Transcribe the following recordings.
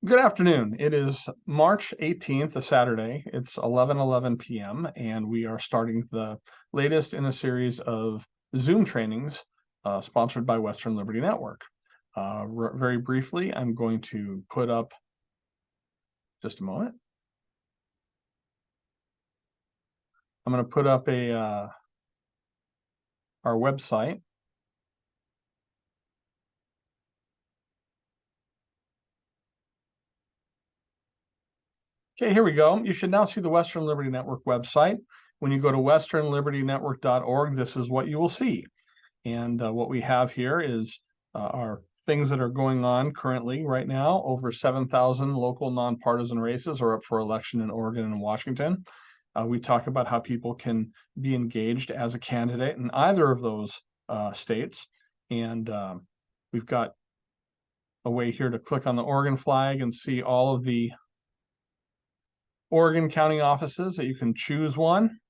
Good afternoon. It is March 18th, a Saturday. It's 11:11 p.m. and we are starting the latest in a series of Zoom trainings sponsored by Western Liberty Network. Very briefly, I'm going to put up just a moment. I'm going to put up our website. Okay, here we go. You should now see the Western Liberty Network website. When you go to westernlibertynetwork.org, this is what you will see. And what we have here is our things that are going on currently right now. Over 7,000 local nonpartisan races are up for election in Oregon and Washington. We talk about how people can be engaged as a candidate in either of those states. And we've got a way here to click on the Oregon flag and see all of the Oregon county offices that you can choose one.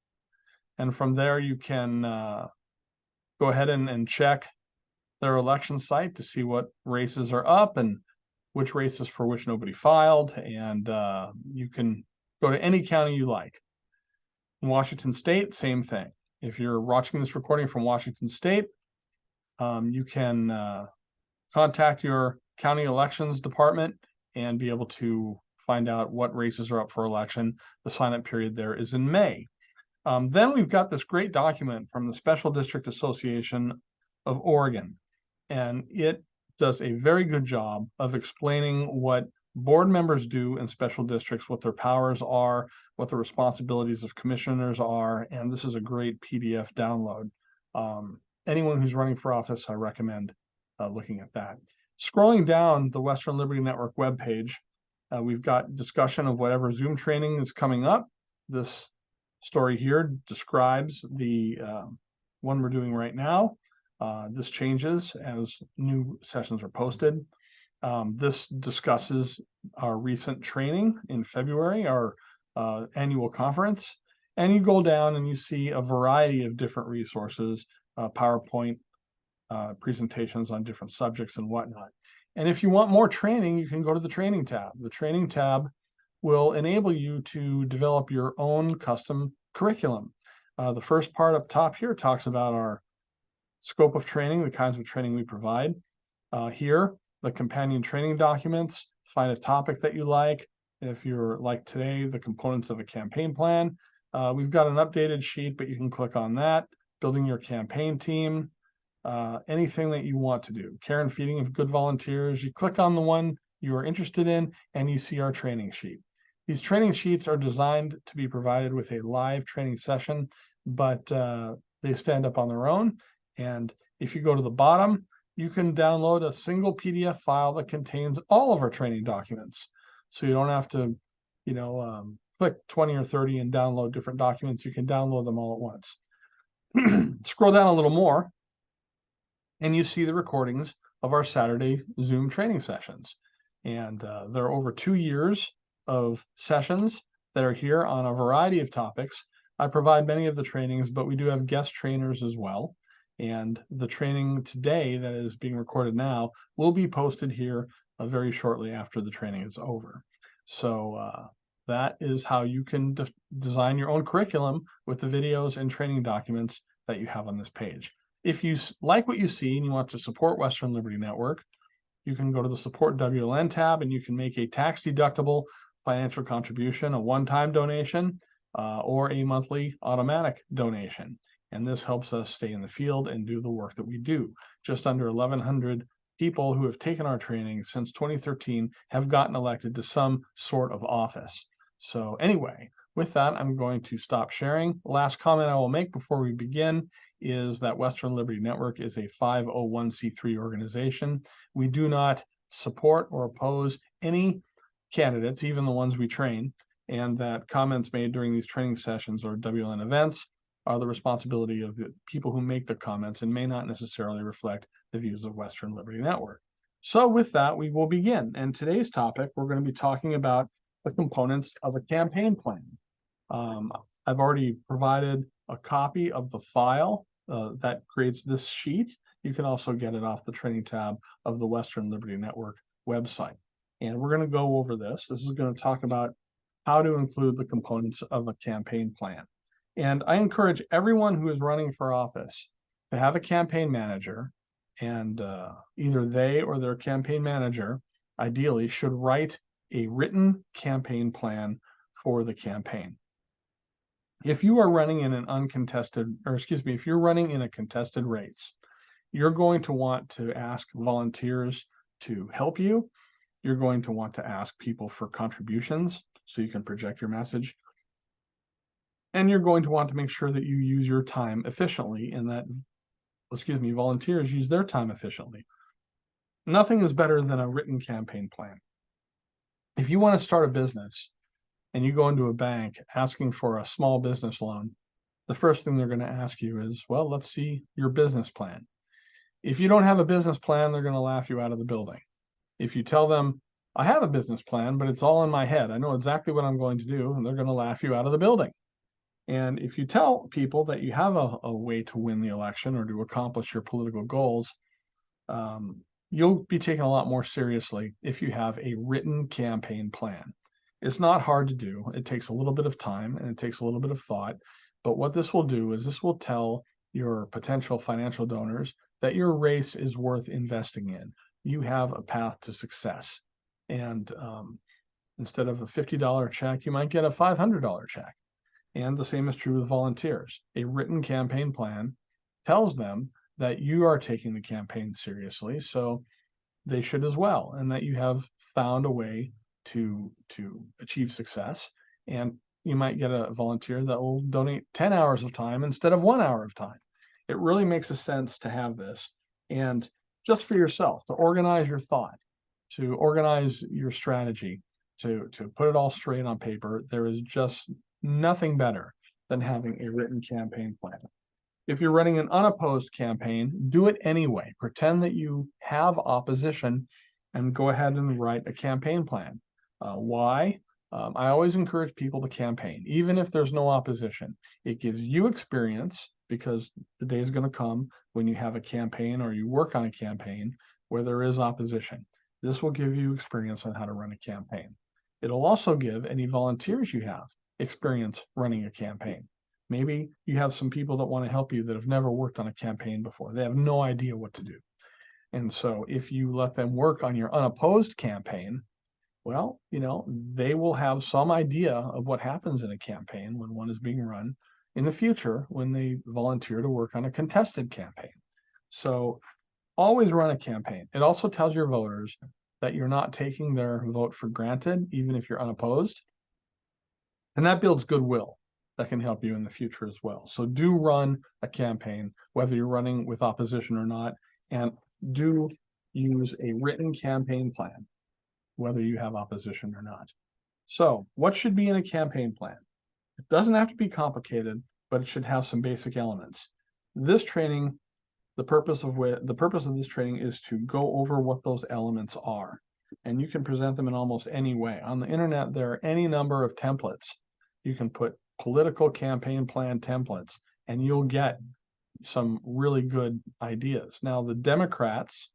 And from there, you can go ahead and check their election site to see what races are up and which races for which nobody filed. And you can go to any county you like. In Washington State, same thing. If you're watching this recording from Washington State, you can contact your county elections department and be able to find out what races are up for election. The sign-up period there is in May. Then we've got this great document from the Special District Association of Oregon, and it does a very good job of explaining what board members do in special districts, what their powers are, what the responsibilities of commissioners are, and this is a great PDF download. Anyone who's running for office, I recommend looking at that. Scrolling down the Western Liberty Network webpage, we've got discussion of whatever Zoom training is coming up. This story here describes the one we're doing right now. This changes as new sessions are posted. This discusses our recent training in February, our annual conference, and you go down and you see a variety of different resources, PowerPoint presentations on different subjects and whatnot. And if you want more training, you can go to the training tab. The training tab will enable you to develop your own custom curriculum. The first part up top here talks about our scope of training, the kinds of training we provide. Here, the companion training documents, find a topic that you like. If you're like today, the components of a campaign plan. We've got an updated sheet, but you can click on that. Building your campaign team, anything that you want to do. Care and feeding of good volunteers. You click on the one you are interested in, and you see our training sheet. These training sheets are designed to be provided with a live training session, but they stand up on their own. And if you go to the bottom, you can download a single PDF file that contains all of our training documents. So you don't have to, click 20 or 30 and download different documents. You can download them all at once. Scroll down a little more, and you see the recordings of our Saturday Zoom training sessions. And there are over 2 years of sessions that are here on a variety of topics. I provide many of the trainings, but we do have guest trainers as well. And the training today that is being recorded now will be posted here very shortly after the training is over. So that is how you can design your own curriculum with the videos and training documents that you have on this page. If you like what you see and you want to support Western Liberty Network, you can go to the Support WLN tab and you can make a tax-deductible financial contribution, a one-time donation, or a monthly automatic donation. And this helps us stay in the field and do the work that we do. Just under 1,100 people who have taken our training since 2013 have gotten elected to some sort of office. So anyway, with that, I'm going to stop sharing. Last comment I will make before we begin is that Western Liberty Network is a 501c3 organization. We do not support or oppose any candidates, even the ones we train, and that comments made during these training sessions or WLN events are the responsibility of the people who make the comments and may not necessarily reflect the views of Western Liberty Network. So with that, we will begin. And today's topic, we're going to be talking about the components of a campaign plan. I've already provided a copy of the file that creates this sheet. You can also get it off the training tab of the Western Liberty Network website. And we're going to go over this. This is going to talk about how to include the components of a campaign plan. And I encourage everyone who is running for office to have a campaign manager, and either they or their campaign manager ideally should write a written campaign plan for the campaign. If you are running in an if you're running in a contested race, you're going to want to ask volunteers to help you. You're going to want to ask people for contributions so you can project your message. And you're going to want to make sure that you use your time efficiently and that, volunteers use their time efficiently. Nothing is better than a written campaign plan. If you want to start a business and you go into a bank asking for a small business loan, the first thing they're going to ask you is, well, let's see your business plan. If you don't have a business plan, they're going to laugh you out of the building. If you tell them, I have a business plan, but it's all in my head, I know exactly what I'm going to do, and they're going to laugh you out of the building. And if you tell people that you have a way to win the election or to accomplish your political goals, you'll be taken a lot more seriously if you have a written campaign plan. It's not hard to do. It takes a little bit of time and it takes a little bit of thought. But what this will do is this will tell your potential financial donors that your race is worth investing in. You have a path to success. And instead of a $50 check, you might get a $500 check. And the same is true with volunteers. A written campaign plan tells them that you are taking the campaign seriously, so they should as well, and that you have found a way to achieve success. And you might get a volunteer that will donate 10 hours of time instead of 1 hour of time. It really makes a sense to have this. And just for yourself, to organize your thought, to organize your strategy, to put it all straight on paper, there is just nothing better than having a written campaign plan. If you're running an unopposed campaign, do it anyway. Pretend that you have opposition and go ahead and write a campaign plan. Why? I always encourage people to campaign, even if there's no opposition. It gives you experience because the day is going to come when you have a campaign or you work on a campaign where there is opposition. This will give you experience on how to run a campaign. It'll also give any volunteers you have experience running a campaign. Maybe you have some people that want to help you that have never worked on a campaign before. They have no idea what to do. And so if you let them work on your unopposed campaign, well, they will have some idea of what happens in a campaign when one is being run in the future when they volunteer to work on a contested campaign. So always run a campaign. It also tells your voters that you're not taking their vote for granted, even if you're unopposed. And that builds goodwill that can help you in the future as well. So do run a campaign, whether you're running with opposition or not, and do use a written campaign plan, whether you have opposition or not. So what should be in a campaign plan? It doesn't have to be complicated, but it should have some basic elements. This training, the purpose of this training is to go over what those elements are. And you can present them in almost any way. On the internet, there are any number of templates. You can put political campaign plan templates, and you'll get some really good ideas. Now, the Democrats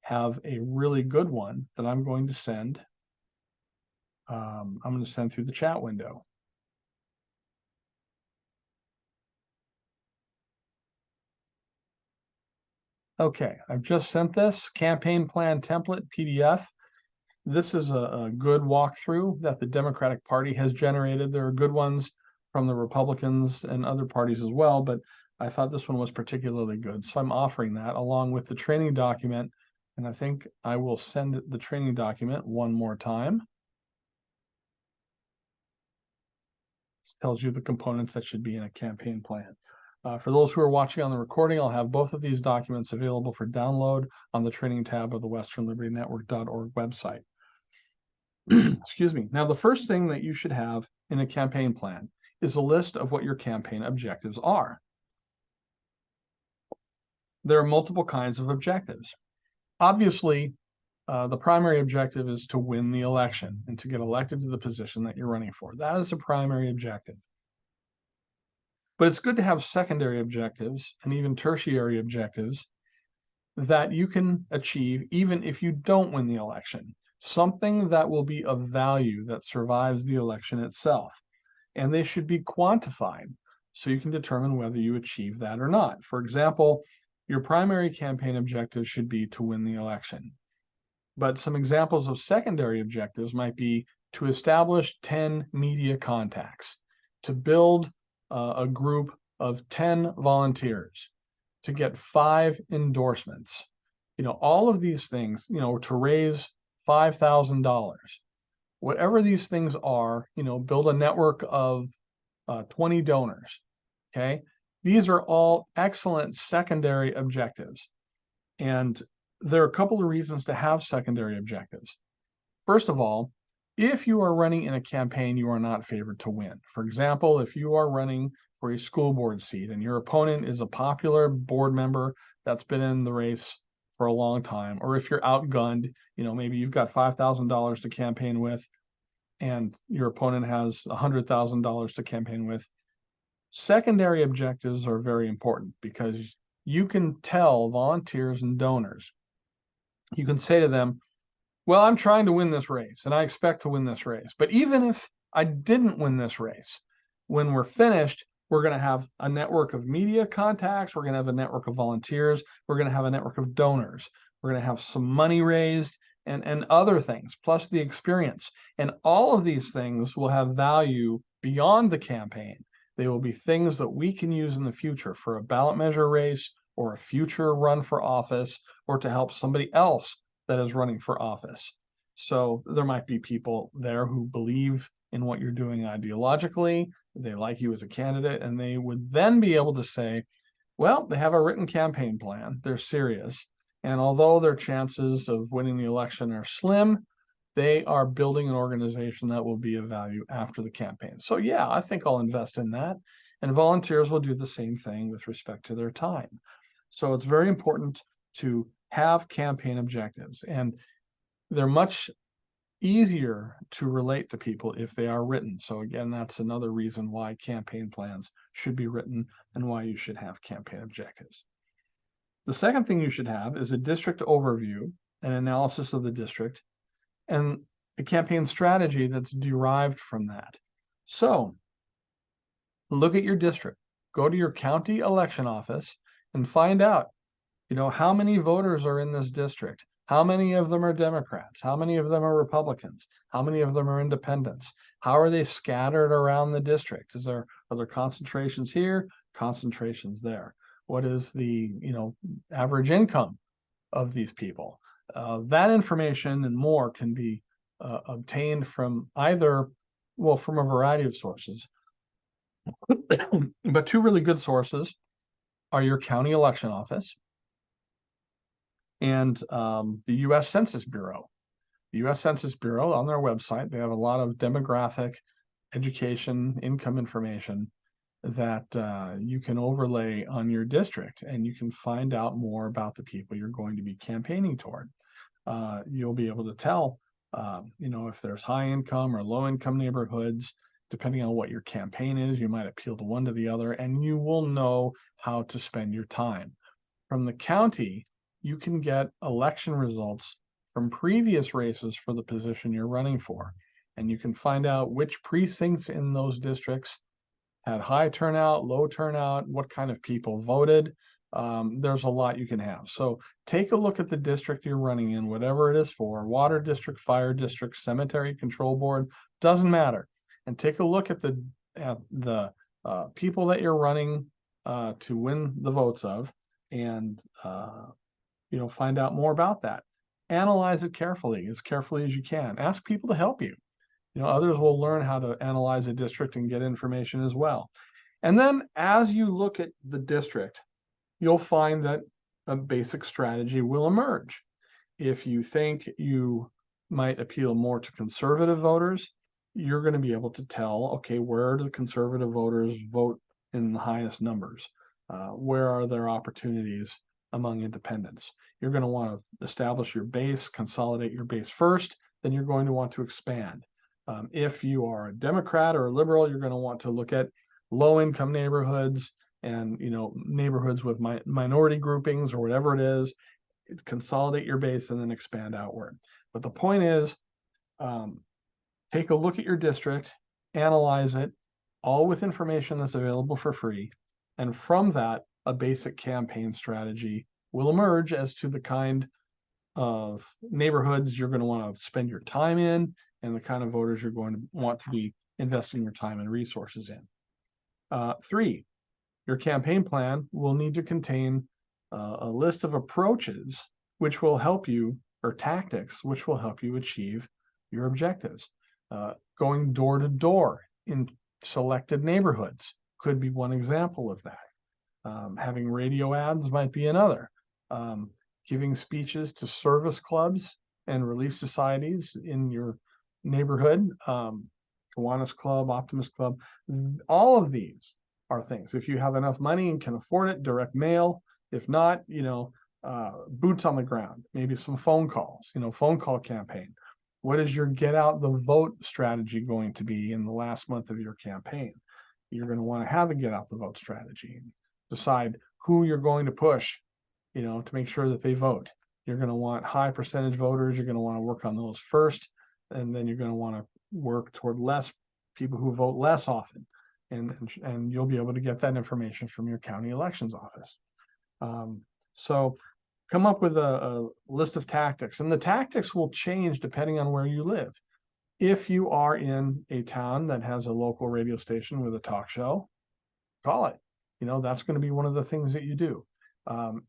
have a really good one that I'm going to send. I'm going to send through the chat window. Okay, I've just sent this campaign plan template PDF. This is a good walkthrough that the Democratic Party has generated. There are good ones from the Republicans and other parties as well, but I thought this one was particularly good. So I'm offering that along with the training document. And I think I will send the training document one more time. This tells you the components that should be in a campaign plan. For those who are watching on the recording, I'll have both of these documents available for download on the training tab of the westernlibertynetwork.org website. Excuse me. Now, the first thing that you should have in a campaign plan is a list of what your campaign objectives are. There are multiple kinds of objectives. Obviously, the primary objective is to win the election and to get elected to the position that you're running for. That is the primary objective. But it's good to have secondary objectives and even tertiary objectives that you can achieve even if you don't win the election. something that will be of value that survives the election itself. And they should be quantified so you can determine whether you achieve that or not. For example, your primary campaign objective should be to win the election. But some examples of secondary objectives might be to establish 10 media contacts, to build a group of 10 volunteers, to get 5 endorsements. All of these things, to raise $5,000. Whatever these things are, build a network of 20 donors, okay? These are all excellent secondary objectives. And there are a couple of reasons to have secondary objectives. First of all, if you are running in a campaign, you are not favored to win. For example, if you are running for a school board seat and your opponent is a popular board member that's been in the race for a long time, or if you're outgunned, maybe you've got $5,000 to campaign with and your opponent has $100,000 to campaign with, secondary objectives are very important because you can tell volunteers and donors, you can say to them, well, I'm trying to win this race and I expect to win this race. But even if I didn't win this race, when we're finished, we're going to have a network of media contacts. We're going to have a network of volunteers. We're going to have a network of donors. We're going to have some money raised and other things, plus the experience. And all of these things will have value beyond the campaign. They will be things that we can use in the future for a ballot measure race or a future run for office or to help somebody else that is running for office. So there might be people there who believe in what you're doing ideologically, they like you as a candidate, and they would then be able to say, well, they have a written campaign plan, they're serious, and although their chances of winning the election are slim, they are building an organization that will be of value after the campaign. So yeah, I think I'll invest in that. And volunteers will do the same thing with respect to their time. So it's very important to have campaign objectives, and they're much easier to relate to people if they are written. So again, that's another reason why campaign plans should be written and why you should have campaign objectives. The second thing you should have is a district overview, an analysis of the district, and a campaign strategy that's derived from that. So look at your district, go to your county election office and find out, how many voters are in this district? How many of them are Democrats? How many of them are Republicans? How many of them are independents? How are they scattered around the district? Are there concentrations here, concentrations there? What is the average income of these people? That information and more can be obtained from from a variety of sources. But two really good sources are your county election office and the U.S. Census Bureau. The U.S. Census Bureau, on their website, they have a lot of demographic, education, income information that you can overlay on your district, and you can find out more about the people you're going to be campaigning toward. You'll be able to tell, if there's high income or low income neighborhoods, depending on what your campaign is, you might appeal to one to the other, and you will know how to spend your time. From the county, you can get election results from previous races for the position you're running for, and you can find out which precincts in those districts had high turnout, low turnout, what kind of people voted. There's a lot you can have. So take a look at the district you're running in, whatever it is for, water district, fire district, cemetery control board, doesn't matter. And take a look at the people that you're running to win the votes of, and find out more about that. Analyze it carefully as you can. Ask people to help you. Others will learn how to analyze a district and get information as well. And then as you look at the district, you'll find that a basic strategy will emerge. If you think you might appeal more to conservative voters, you're going to be able to tell, okay, where do the conservative voters vote in the highest numbers? Where are there opportunities among independents? You're going to want to establish your base, consolidate your base first, then you're going to want to expand. If you are a Democrat or a liberal, you're going to want to look at low-income neighborhoods and neighborhoods with minority groupings or whatever it is. consolidate your base and then expand outward. But the point is, take a look at your district, analyze it, all with information that's available for free. And from that, a basic campaign strategy will emerge as to the kind of neighborhoods you're going to want to spend your time in and the kind of voters you're going to want to be investing your time and resources in. 3, your campaign plan will need to contain a list of approaches which will help you, or tactics which will help you achieve your objectives. Going door to door in selected neighborhoods could be one example of that. Having radio ads might be another. Giving speeches to service clubs and relief societies in your neighborhood, Kiwanis Club, Optimist Club, all of these are things. If you have enough money and can afford it, direct mail. If not, boots on the ground, maybe some phone calls, phone call campaign. What is your get out the vote strategy going to be in the last month of your campaign? You're going to want to have a get out the vote strategy. Decide who you're going to push, to make sure that they vote. You're going to want high percentage voters. You're going to want to work on those first, and then you're going to want to work toward less people who vote less often. And you'll be able to get that information from your county elections office. So come up with a list of tactics, and the tactics will change depending on where you live. If you are in a town that has a local radio station with a talk show, call it. That's going to be one of the things that you do.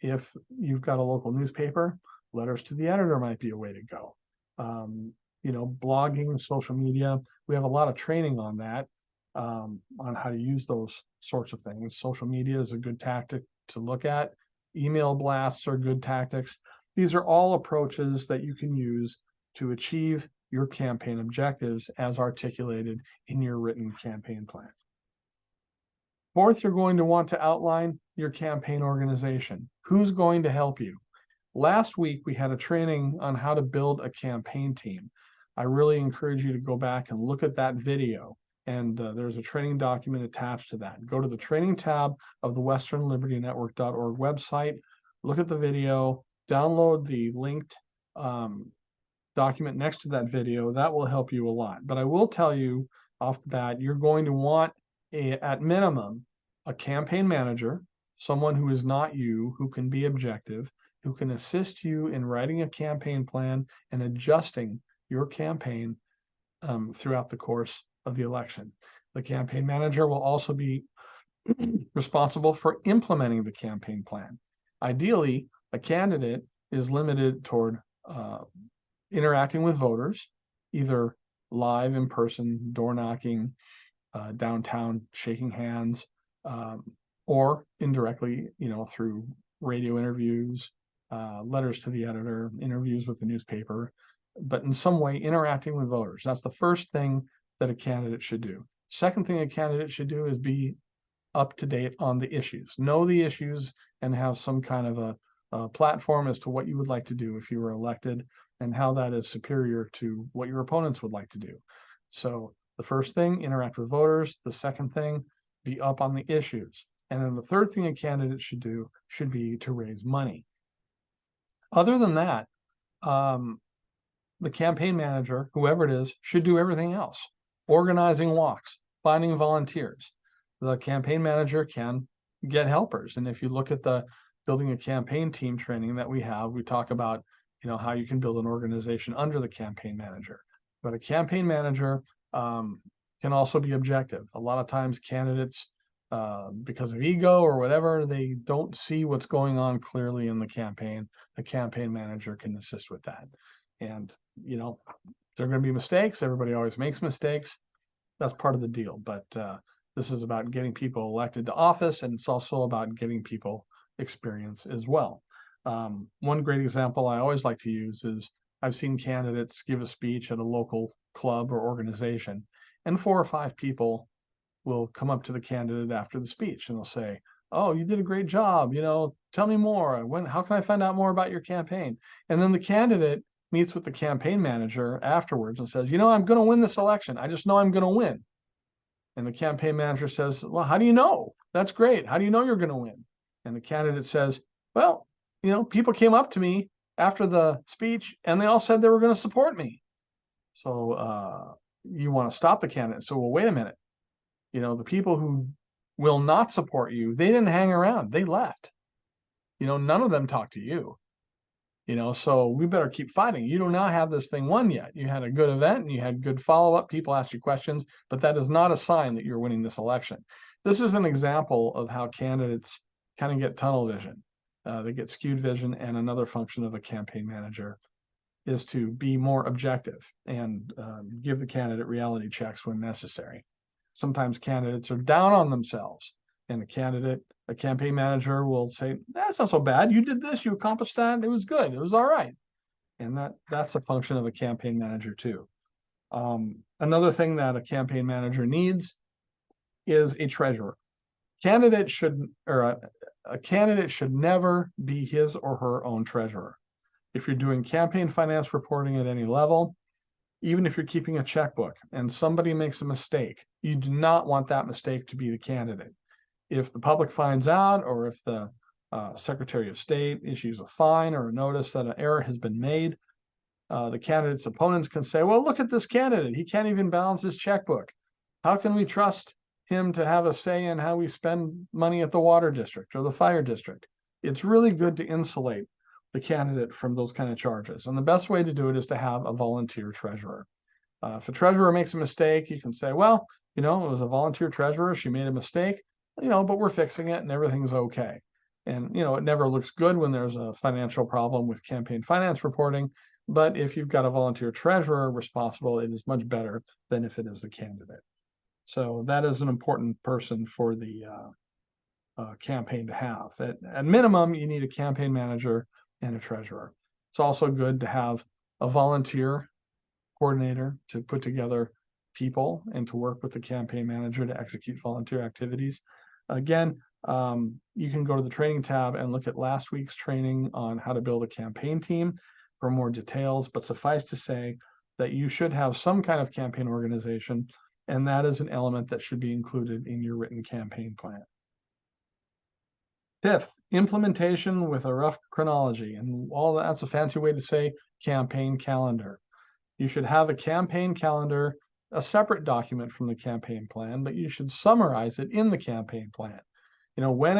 If you've got a local newspaper, letters to the editor might be a way to go. Blogging, social media, we have a lot of training on that, on how to use those sorts of things. Social media is a good tactic to look at. Email blasts are good tactics. These are all approaches that you can use to achieve your campaign objectives as articulated in your written campaign plan. 4th, you're going to want to outline your campaign organization. Who's going to help you? Last week, we had a training on how to build a campaign team. I really encourage you to go back and look at that video. And there's a training document attached to that. Go to the training tab of the westernlibertynetwork.org website, look at the video, download the linked document next to that video. That will help you a lot. But I will tell you off the bat, you're going to want, at minimum, a campaign manager, someone who is not you, who can be objective, who can assist you in writing a campaign plan and adjusting your campaign throughout the course of the election. The campaign manager will also be responsible for implementing the campaign plan. Ideally, a candidate is limited toward interacting with voters, either live, in person, door knocking, downtown, shaking hands, or indirectly, through radio interviews, letters to the editor, interviews with the newspaper, but in some way interacting with voters. That's the first thing that a candidate should do. Second thing a candidate should do is be up to date on the issues. Know the issues and have some kind of a platform as to what you would like to do if you were elected and how that is superior to what your opponents would like to do. So the first thing, interact with voters. The second thing, be up on the issues. And then the third thing a candidate should do should be to raise money. Other than that, the campaign manager, whoever it is, should do everything else. Organizing walks, finding volunteers. The campaign manager can get helpers. And if you look at the building a campaign team training that we have, we talk about, how you can build an organization under the campaign manager. But a campaign manager can also be objective. A lot of times candidates, because of ego or whatever, they don't see what's going on clearly in the campaign. The campaign manager can assist with that. And, there are going to be mistakes. Everybody always makes mistakes. That's part of the deal. But this is about getting people elected to office, and it's also about getting people experience as well. One great example I always like to use is I've seen candidates give a speech at a local club or organization, and 4 or 5 people will come up to the candidate after the speech and they'll say, "Oh, you did a great job. Tell me more. How can I find out more about your campaign?" And then the candidate meets with the campaign manager afterwards and says, "I'm going to win this election. I just know I'm going to win." And the campaign manager says, "Well, how do you know? That's great. How do you know you're going to win?" And the candidate says, "Well, people came up to me after the speech, and they all said they were going to support me. So you want to stop the candidate. So, well, wait a minute. The people who will not support you, they didn't hang around. They left. None of them talked to you. So we better keep fighting. You do not have this thing won yet. You had a good event and you had good follow-up. People asked you questions, but that is not a sign that you're winning this election. This is an example of how candidates kind of get tunnel vision. They get skewed vision, and another function of a campaign manager is to be more objective and give the candidate reality checks when necessary. Sometimes candidates are down on themselves, and a campaign manager will say, that's not so bad. You did this, you accomplished that. It was good. It was all right. And that's a function of a campaign manager too. Another thing that a campaign manager needs is a treasurer. A candidate should never be his or her own treasurer. If you're doing campaign finance reporting at any level, even if you're keeping a checkbook and somebody makes a mistake, you do not want that mistake to be the candidate. If the public finds out, or if the Secretary of State issues a fine or a notice that an error has been made, the candidate's opponents can say, well, look at this candidate. He can't even balance his checkbook. How can we trust him to have a say in how we spend money at the water district or the fire district? It's really good to insulate the candidate from those kind of charges. And the best way to do it is to have a volunteer treasurer. If a treasurer makes a mistake, you can say, well, it was a volunteer treasurer. She made a mistake, but we're fixing it and everything's okay. And, it never looks good when there's a financial problem with campaign finance reporting. But if you've got a volunteer treasurer responsible, it is much better than if it is the candidate. So that is an important person for the campaign to have. At minimum, you need a campaign manager and a treasurer. It's also good to have a volunteer coordinator to put together people and to work with the campaign manager to execute volunteer activities. Again, you can go to the training tab and look at last week's training on how to build a campaign team for more details, but suffice to say that you should have some kind of campaign organization, and that is an element that should be included in your written campaign plan. Fifth, implementation with a rough chronology, and all that's a fancy way to say campaign calendar. You should have a campaign calendar, a separate document from the campaign plan, but you should summarize it in the campaign plan. When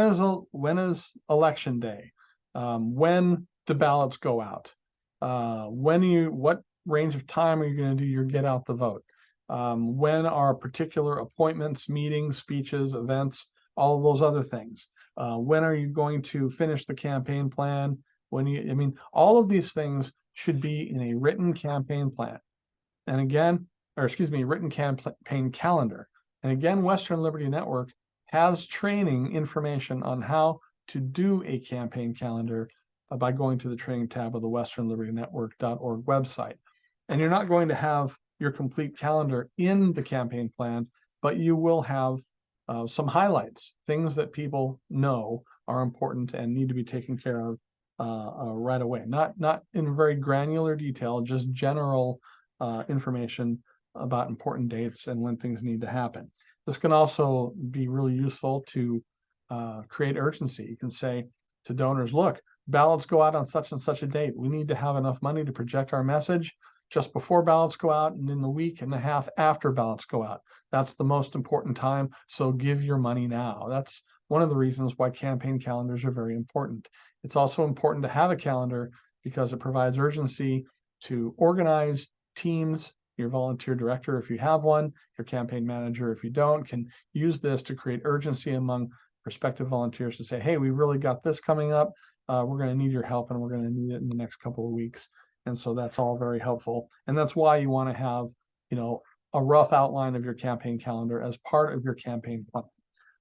is election day? When do ballots go out? What range of time are you going to do your get out the vote? When are particular appointments, meetings, speeches, events, all of those other things? When are you going to finish the campaign plan? All of these things should be in a written campaign plan. And again, written campaign calendar. And again, Western Liberty Network has training information on how to do a campaign calendar by going to the training tab of the westernlibertynetwork.org website. And you're not going to have your complete calendar in the campaign plan, but you will have some highlights, things that people know are important and need to be taken care of right away. Not in very granular detail, just general information about important dates and when things need to happen. This can also be really useful to create urgency. You can say to donors, look, ballots go out on such and such a date. We need to have enough money to project our message just before ballots go out and in the week and a half after ballots go out. That's the most important time, so give your money now. That's one of the reasons why campaign calendars are very important. It's also important to have a calendar because it provides urgency to organize teams. Your volunteer director, if you have one, your campaign manager, if you don't, can use this to create urgency among prospective volunteers to say, hey, we really got this coming up. We're going to need your help and we're going to need it in the next couple of weeks. And so that's all very helpful. And that's why you want to have, a rough outline of your campaign calendar as part of your campaign plan.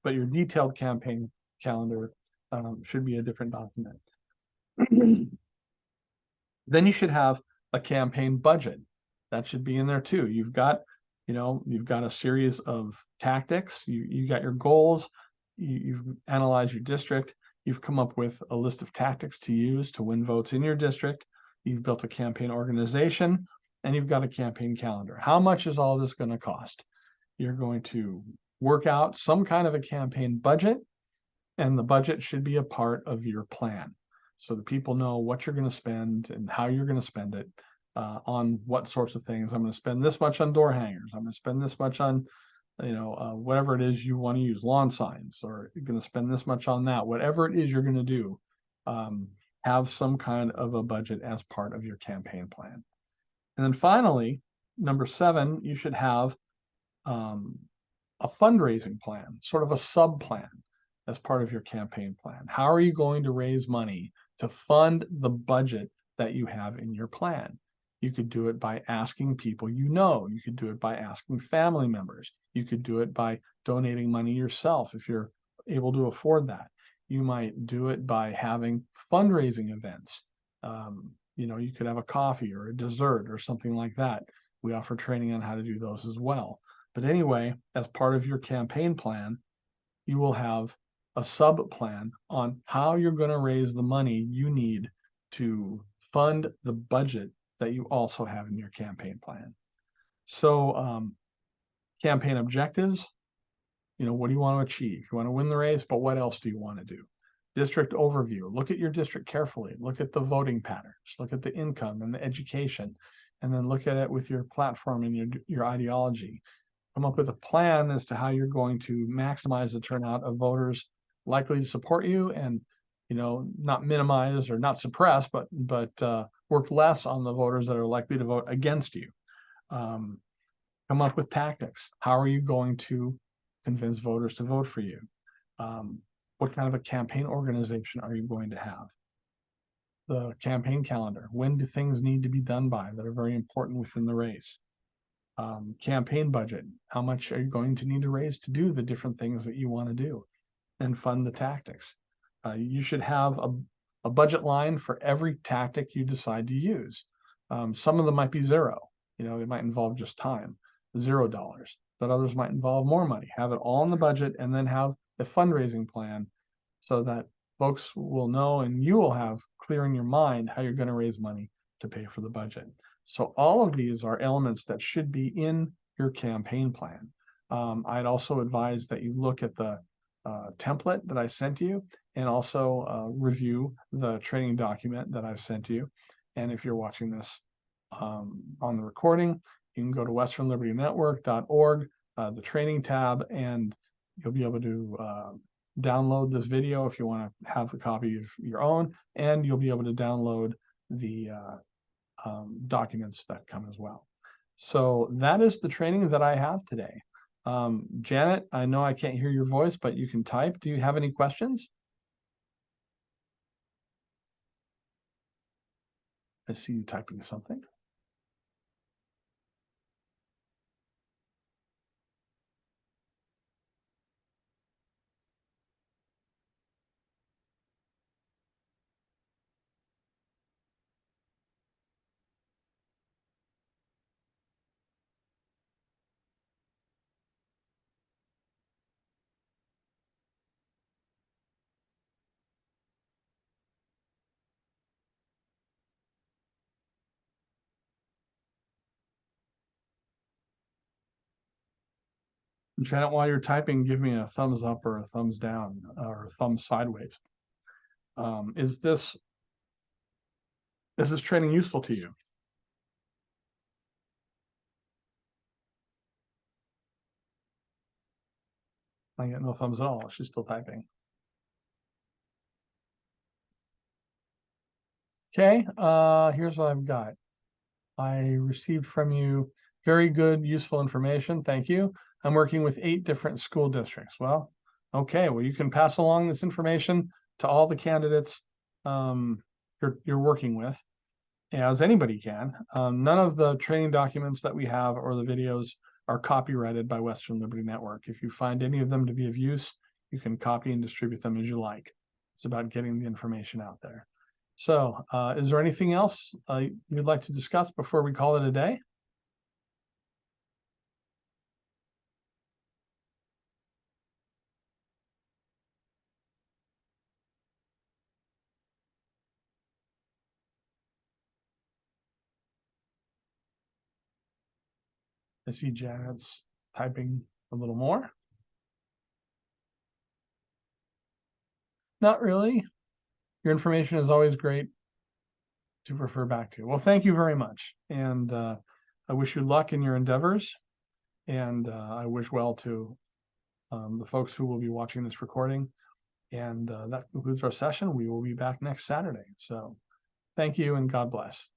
But your detailed campaign calendar should be a different document. Then you should have a campaign budget. That should be in there too. You've got a series of tactics. You got your goals. You've analyzed your district. You've come up with a list of tactics to use to win votes in your district. You've built a campaign organization, and you've got a campaign calendar. How much is all this going to cost? You're going to work out some kind of a campaign budget, and the budget should be a part of your plan. so that people know what you're going to spend and how you're going to spend it on what sorts of things. I'm going to spend this much on door hangers. I'm going to spend this much on, whatever it is you want to use, lawn signs, or you're going to spend this much on that. Whatever it is you're going to do, have some kind of a budget as part of your campaign plan. And then finally, number 7, you should have a fundraising plan, sort of a sub plan as part of your campaign plan. How are you going to raise money to fund the budget that you have in your plan? You could do it by asking people you know. You could do it by asking family members. You could do it by donating money yourself if you're able to afford that. You might do it by having fundraising events. You could have a coffee or a dessert or something like that. We offer training on how to do those as well. But anyway, as part of your campaign plan, you will have a sub plan on how you're going to raise the money you need to fund the budget that you also have in your campaign plan. So campaign objectives, what do you want to achieve? You want to win the race, but what else do you want to do? District overview, look at your district carefully, look at the voting patterns, look at the income and the education, and then look at it with your platform and your ideology. Come up with a plan as to how you're going to maximize the turnout of voters likely to support you, and not minimize or not suppress, but work less on the voters that are likely to vote against you. Come up with tactics. How are you going to convince voters to vote for you? What kind of a campaign organization are you going to have? The campaign calendar. When do things need to be done by that are very important within the race? Campaign budget. How much are you going to need to raise to do the different things that you want to do? And fund the tactics. You should have a budget line for every tactic you decide to use. Some of them might be zero. It might involve just time, $0. But others might involve more money. Have it all in the budget and then have a fundraising plan so that folks will know and you will have clear in your mind how you're going to raise money to pay for the budget. So all of these are elements that should be in your campaign plan. I'd also advise that you look at the template that I sent you and also review the training document that I've sent you. And if you're watching this on the recording, you can go to westernlibertynetwork.org, the training tab, and you'll be able to download this video if you want to have a copy of your own, and you'll be able to download the documents that come as well. So that is the training that I have today. Janet, I know I can't hear your voice, but you can type. Do you have any questions? I see you typing something. Janet, while you're typing, give me a thumbs up or a thumbs down or a thumbs sideways. Is this training useful to you? I get no thumbs at all. She's still typing. Okay, here's what I've got. I received from you very good, useful information. Thank you. I'm working with 8 different school districts. Well, okay, well, you can pass along this information to all the candidates you're working with, as anybody can. None of the training documents that we have or the videos are copyrighted by Western Liberty Network. If you find any of them to be of use, you can copy and distribute them as you like. It's about getting the information out there. So is there anything else you'd like to discuss before we call it a day? I see Janet's typing a little more. Not really. your information is always great to refer back to. Well, thank you very much. And I wish you luck in your endeavors. And I wish well to the folks who will be watching this recording. And that concludes our session. We will be back next Saturday. So thank you and God bless.